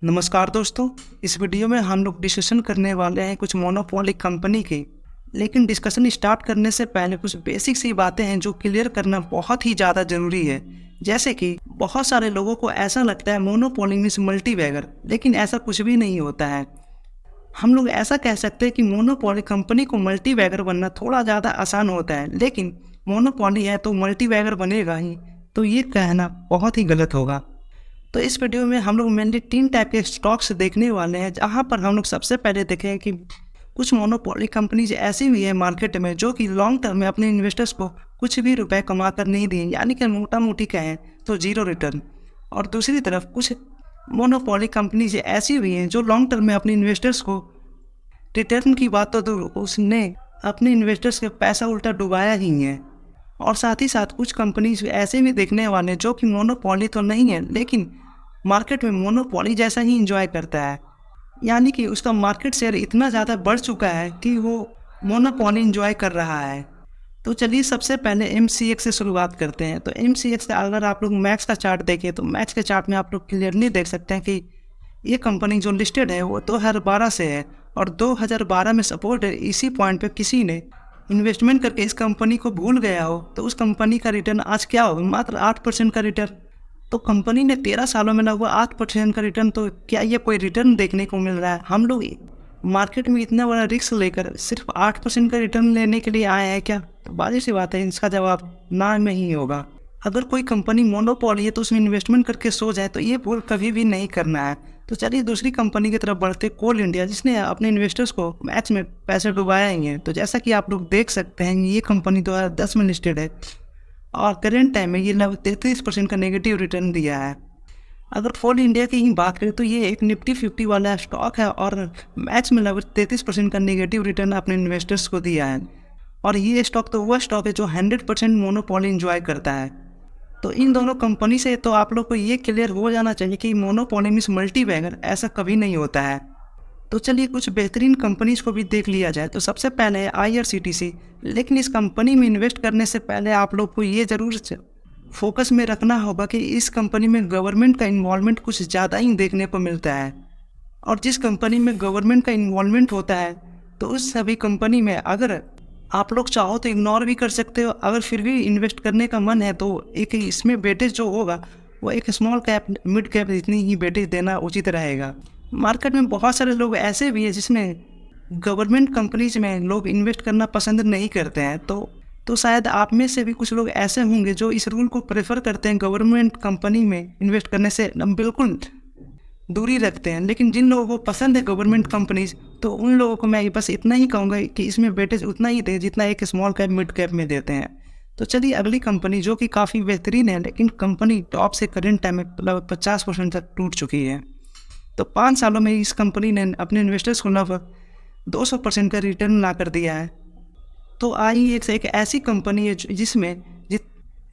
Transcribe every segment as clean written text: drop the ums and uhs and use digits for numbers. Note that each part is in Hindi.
नमस्कार दोस्तों। इस वीडियो में हम लोग डिस्कशन करने वाले हैं कुछ मोनोपोली कंपनी की। लेकिन डिस्कशन स्टार्ट करने से पहले कुछ बेसिक सी बातें हैं जो क्लियर करना बहुत ही ज़्यादा ज़रूरी है। जैसे कि बहुत सारे लोगों को ऐसा लगता है मोनोपोली मीन्स मल्टीबैगर, लेकिन ऐसा कुछ भी नहीं होता है। हम लोग ऐसा कह सकते हैं कि मोनोपोली कंपनी को मल्टीबैगर बनना थोड़ा ज़्यादा आसान होता है, लेकिन मोनोपोली है तो मल्टीबैगर बनेगा ही, तो ये कहना बहुत ही गलत होगा। तो इस वीडियो में हम लोग मेनली 3 टाइप के स्टॉक्स देखने वाले हैं, जहां पर हम लोग सबसे पहले देखें कि कुछ मोनोपोली कंपनीज ऐसी भी है मार्केट में जो कि लॉन्ग टर्म में अपने इन्वेस्टर्स को कुछ भी रुपए कमा कर नहीं दिए, यानी कि मोटा मोटी कहें तो जीरो रिटर्न। और दूसरी तरफ कुछ मोनोपोली कंपनीज ऐसी भी हैं जो लॉन्ग टर्म में अपने इन्वेस्टर्स को रिटर्न की बात तो दूर, उसने अपने इन्वेस्टर्स के पैसा उल्टा डुबाया ही है। और साथ ही साथ कुछ कंपनीज ऐसे भी देखने वाले जो कि मोनोपोली तो नहीं है, लेकिन मार्केट में मोनोपोली जैसा ही इंजॉय करता है, यानी कि उसका मार्केट शेयर इतना ज़्यादा बढ़ चुका है कि वो मोनोपोली इंजॉय कर रहा है। तो चलिए सबसे पहले MCX से शुरुआत करते हैं। तो MCX का अगर आप लोग मैक्स का चार्ट देखें तो मैक्स के चार्ट में आप लोग क्लियरली देख सकते हैं कि ये कंपनी जो लिस्टेड है वो 2012 से है, और 2012 में सपोर्ट है इसी पॉइंट पे किसी ने इन्वेस्टमेंट करके इस कंपनी को भूल गया हो तो उस कंपनी का रिटर्न आज क्या हो, मात्र 8% का रिटर्न। तो कंपनी ने 13 सालों में लगभग 8% का रिटर्न, तो क्या ये कोई रिटर्न देखने को मिल रहा है? हम लोग मार्केट में इतना बड़ा रिस्क लेकर सिर्फ 8% का रिटर्न लेने के लिए आए हैं क्या? तो बाजी सी बात है, इसका जवाब ना में ही होगा। अगर कोई कंपनी मोनोपोली है तो उसमें इन्वेस्टमेंट करके सो जाए तो ये भूल कभी भी नहीं करना है। तो चलिए दूसरी कंपनी की तरफ बढ़ते, कोल इंडिया, जिसने अपने इन्वेस्टर्स को मैच में पैसे डुबाया ही है। तो जैसा कि आप लोग देख सकते हैं ये कंपनी 2010 में लिस्टेड है और करेंट टाइम में ये लगभग 33% का नेगेटिव रिटर्न दिया है। अगर कोल इंडिया की ही बात करें तो ये एक निफ्टी 50 वाला स्टॉक है और मैच में लगभग 33% का नेगेटिव रिटर्न अपने इन्वेस्टर्स को दिया है। और ये स्टॉक तो वह स्टॉक है जो 100% मोनोपोली इंजॉय करता है। तो इन दोनों कंपनी से तो आप लोग को ये क्लियर हो जाना चाहिए कि मोनोपोली मींस मल्टीबैगर ऐसा कभी नहीं होता है। तो चलिए कुछ बेहतरीन कंपनीज को भी देख लिया जाए। तो सबसे पहले है IRCTC। लेकिन इस कंपनी में इन्वेस्ट करने से पहले आप लोग को ये ज़रूर फोकस में रखना होगा कि इस कंपनी में गवर्नमेंट का इन्वॉल्वमेंट कुछ ज़्यादा ही देखने को मिलता है। और जिस कंपनी में गवर्नमेंट का इन्वॉल्वमेंट होता है तो उस सभी कंपनी में अगर आप लोग चाहो तो इग्नोर भी कर सकते हो, अगर फिर भी इन्वेस्ट करने का मन है तो एक इसमें वेटेज जो होगा वो एक स्मॉल कैप मिड कैप जितनी ही वेटेज देना उचित रहेगा। मार्केट में बहुत सारे लोग ऐसे भी हैं जिसमें गवर्नमेंट कंपनीज में लोग इन्वेस्ट करना पसंद नहीं करते हैं। तो शायद आप में से भी कुछ लोग ऐसे होंगे जो इस रूल को प्रेफर करते हैं, गवर्नमेंट कंपनी में इन्वेस्ट करने से बिल्कुल दूरी रखते हैं। लेकिन जिन लोगों को पसंद है गवर्नमेंट कंपनीज, तो उन लोगों को मैं बस इतना ही कहूँगा कि इसमें वेटेज उतना ही दें जितना एक स्मॉल कैप मिड कैप में देते हैं। तो चलिए अगली कंपनी जो कि काफ़ी बेहतरीन है, लेकिन कंपनी टॉप से करंट टाइम में लगभग 50% तक टूट चुकी है। तो 5 सालों में इस कंपनी ने अपने इन्वेस्टर्स को लगभग 200% का रिटर्न ला कर दिया है। तो IEX एक ऐसी कंपनी है जिसमें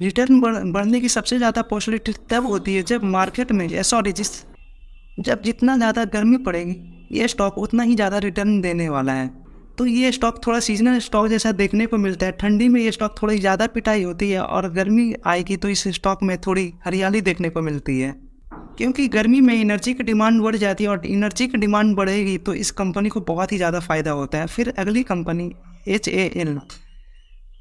रिटर्न बढ़ने की सबसे ज़्यादा पॉसिबिलिटी तब होती है जब मार्केट में जब जितना ज़्यादा गर्मी पड़ेगी ये स्टॉक उतना ही ज़्यादा रिटर्न देने वाला है। तो ये स्टॉक थोड़ा सीजनल स्टॉक जैसा देखने को मिलता है। ठंडी में ये स्टॉक थोड़ी ज़्यादा पिटाई होती है और गर्मी आएगी तो इस स्टॉक में थोड़ी हरियाली देखने को मिलती है, क्योंकि गर्मी में एनर्जी की डिमांड बढ़ जाती है और एनर्जी की डिमांड बढ़ेगी तो इस कंपनी को बहुत ही ज़्यादा फ़ायदा होता है। फिर अगली कंपनी HAL।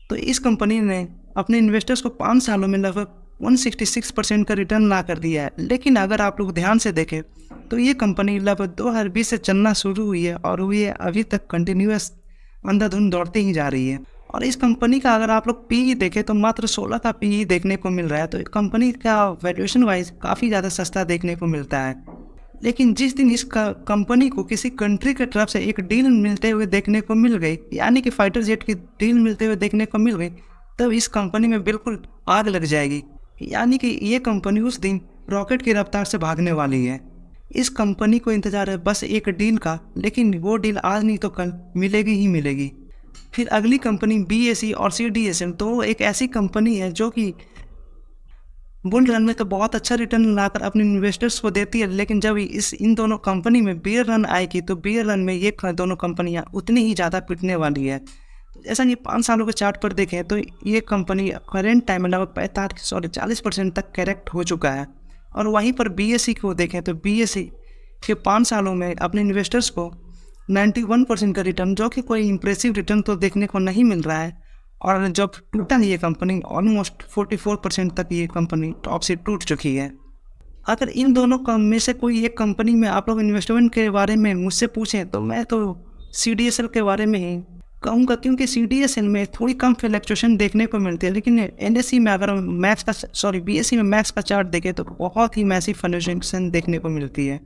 तो इस कंपनी ने अपने इन्वेस्टर्स को 5 सालों में लगभग 166% का रिटर्न ला कर दिया है। लेकिन अगर आप लोग ध्यान से देखें तो ये कंपनी लगभग 2020 से चलना शुरू हुई है और ये अभी तक कंटिन्यूस अंधाधुंध दौड़ती ही जा रही है। और इस कंपनी का अगर आप लोग PE देखें तो मात्र 16 का PE देखने को मिल रहा है। तो कंपनी का वैल्यूएशन वाइज काफ़ी ज़्यादा सस्ता देखने को मिलता है। लेकिन जिस दिन इस कंपनी को किसी कंट्री के तरफ से एक डील मिलते हुए देखने को मिल गई, यानी कि फाइटर जेट की डील मिलते हुए देखने को मिल गई, तब इस कंपनी में बिल्कुल आग लग जाएगी, यानी कि ये कंपनी उस दिन रॉकेट की रफ्तार से भागने वाली है। इस कंपनी को इंतजार है बस एक डील का, लेकिन वो डील आज नहीं तो कल मिलेगी ही मिलेगी। फिर अगली कंपनी BSE और CDSL। तो एक ऐसी कंपनी है जो कि बुल रन में तो बहुत अच्छा रिटर्न लाकर अपने इन्वेस्टर्स को देती है, लेकिन जब इन दोनों कंपनी में बेयर रन आएगी तो बेयर रन में ये दोनों कंपनियां उतनी ही ज़्यादा पिटने वाली है। जैसा कि 5 सालों के चार्ट पर देखें तो ये कंपनी करेंट टाइम में लगभग 40% तक करेक्ट हो चुका है। और वहीं पर BSE को देखें तो BSE कि 5 सालों में अपने इन्वेस्टर्स को 91% का रिटर्न, जो कि कोई इम्प्रेसिव रिटर्न तो देखने को नहीं मिल रहा है। और जब टूटा ये कंपनी, ऑलमोस्ट 44% तक ये कंपनी टॉप से टूट चुकी है। अगर इन दोनों में से कोई एक कंपनी में आप लोग इन्वेस्टमेंट के बारे में मुझसे पूछें तो मैं तो CDSL के बारे में ही कहूँगा, क्योंकि CDSL में थोड़ी कम फ्लक्चुएशन देखने को मिलती है। लेकिन NSE में अगर BSE में मैक्स का चार्ट देखें तो बहुत ही मैसिव फ्लक्चुएशन देखने को मिलती है।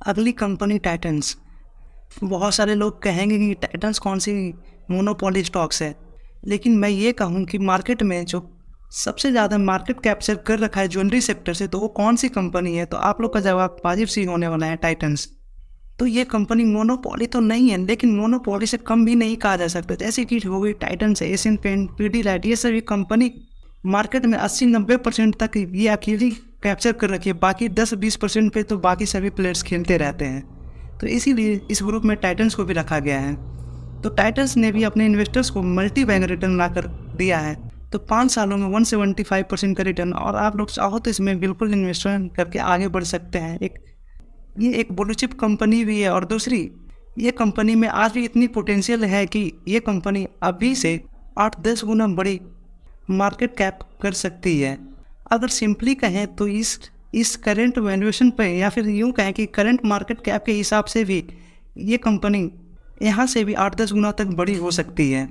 अगली कंपनी टाइटन्स। बहुत सारे लोग कहेंगे कि टाइटन्स कौन सी मोनोपोली स्टॉक्स है, लेकिन मैं ये कहूँ कि मार्केट में जो सबसे ज़्यादा मार्केट कैप्चर कर रखा है ज्वेलरी सेक्टर से, तो वो कौन सी कंपनी है? तो आप लोग का जवाब वाजिब सी होने वाला है, टाइटन्स। तो ये कंपनी मोनोपोली तो नहीं है, लेकिन मोनोपोली से कम भी नहीं कहा जा सकता। जैसे कि हो गई टाइटन्स, एशियन पेंट, पीडीलाइट, ये सभी कंपनी मार्केट में 80-90% तक ये अकेली कैप्चर कर रखी है। बाकी 10-20% पे तो बाकी सभी प्लेयर्स खेलते रहते हैं। तो इसीलिए इस ग्रुप में टाइटन्स को भी रखा गया है। तो टाइटन्स ने भी अपने इन्वेस्टर्स को मल्टी बैग रिटर्न ला कर दिया है। तो 5 सालों में 175% का रिटर्न, और आप लोग चाहो तो इसमें बिल्कुल इन्वेस्टमेंट करके आगे बढ़ सकते हैं। ये एक ब्लू चिप कंपनी भी है, और दूसरी ये कंपनी में आज भी इतनी पोटेंशियल है कि ये कंपनी अभी से 8-10 गुना बड़ी मार्केट कैप कर सकती है। अगर सिंपली कहें तो इस करंट वैल्यूएशन पे, या फिर यूँ कहें कि करंट मार्केट कैप के हिसाब से भी ये कंपनी यहाँ से भी 8-10 गुना तक बड़ी हो सकती है।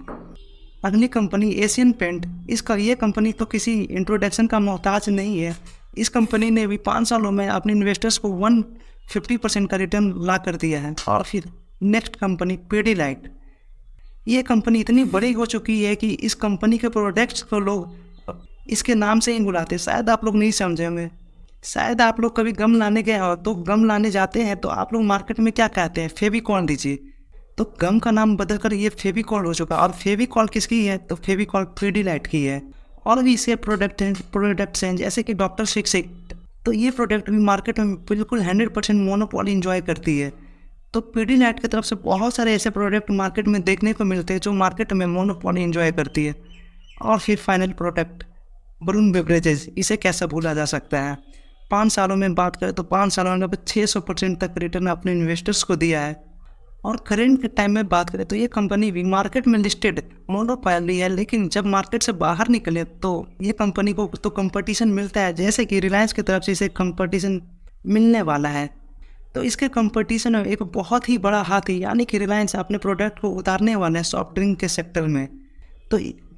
अगली कंपनी एशियन पेंट। ये कंपनी तो किसी इंट्रोडक्शन का मोहताज नहीं है। इस कंपनी ने भी 5 सालों में अपने इन्वेस्टर्स को 150% का रिटर्न ला कर दिया है। और फिर नेक्स्ट कंपनी पीडीलाइट। ये कंपनी इतनी बड़ी हो चुकी है कि इस कंपनी के प्रोडक्ट्स को लोग इसके नाम से ही बुलाते हैं। शायद आप लोग नहीं समझे होंगे। शायद आप लोग कभी गम लाने गए हो, तो गम लाने जाते हैं तो आप लोग मार्केट में क्या कहते हैं? फेविकॉल दीजिए। तो गम का नाम बदलकर ये फेविकॉल हो चुका। और फेविकॉल किसकी है? तो फेविकॉल पीडीलाइट की है। और भी इसके प्रोडक्ट्स हैं जैसे कि डॉक्टर फिक्सिट। तो ये प्रोडक्ट भी मार्केट में बिल्कुल 100% मोनोपोली इंजॉय करती है। तो पीडीलाइट की तरफ से बहुत सारे ऐसे प्रोडक्ट मार्केट में देखने को मिलते हैं जो मार्केट में मोनोपोली इंजॉय करती है। और फिर फाइनल प्रोडक्ट वरुण बेवरेजेस, इसे कैसे भूला जा सकता है। 5 सालों में बात करें तो 5 सालों में 600% तक रिटर्न अपने इन्वेस्टर्स को दिया है। और करेंट के टाइम में बात करें तो ये कंपनी भी मार्केट में लिस्टेड मोनोपोली है, लेकिन जब मार्केट से बाहर निकले तो ये कंपनी को तो कंपटीशन मिलता है। जैसे कि रिलायंस की तरफ से इसे कंपटीशन मिलने वाला है। तो इसके कंपटीशन में एक बहुत ही बड़ा हाथी यानी कि रिलायंस अपने प्रोडक्ट को उतारने वाला है सॉफ्ट ड्रिंक के सेक्टर में।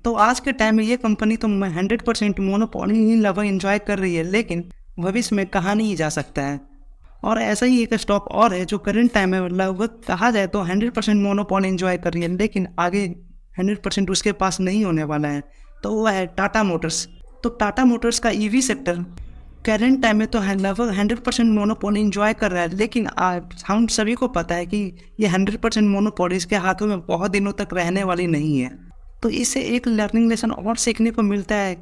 तो आज के टाइम में ये कंपनी तो 100% मोनोपोली ही लेवल इंजॉय कर रही है, लेकिन भविष्य में कहा नहीं जा सकता है। और ऐसा ही एक स्टॉक और है जो करंट टाइम में लगभग कहा जाए तो 100% मोनोपोली इंजॉय कर रही है, लेकिन आगे 100% उसके पास नहीं होने वाला है। तो वो है टाटा मोटर्स। तो टाटा मोटर्स का EV सेक्टर करंट टाइम में तो लगभग 100% मोनोपोली इंजॉय कर रहा है, लेकिन हम सभी को पता है कि ये 100% मोनोपोली इसके हाथों में बहुत दिनों तक रहने वाली नहीं है। तो इससे एक लर्निंग लेसन और सीखने को मिलता है।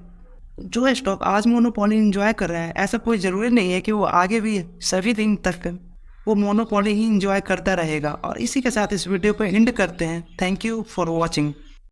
जो स्टॉक आज मोनोपोली इंजॉय कर रहा है, ऐसा कोई ज़रूरी नहीं है कि वो आगे भी सभी दिन तक वो मोनोपोली ही इंजॉय करता रहेगा। और इसी के साथ इस वीडियो को एंड करते हैं। Thank you for watching.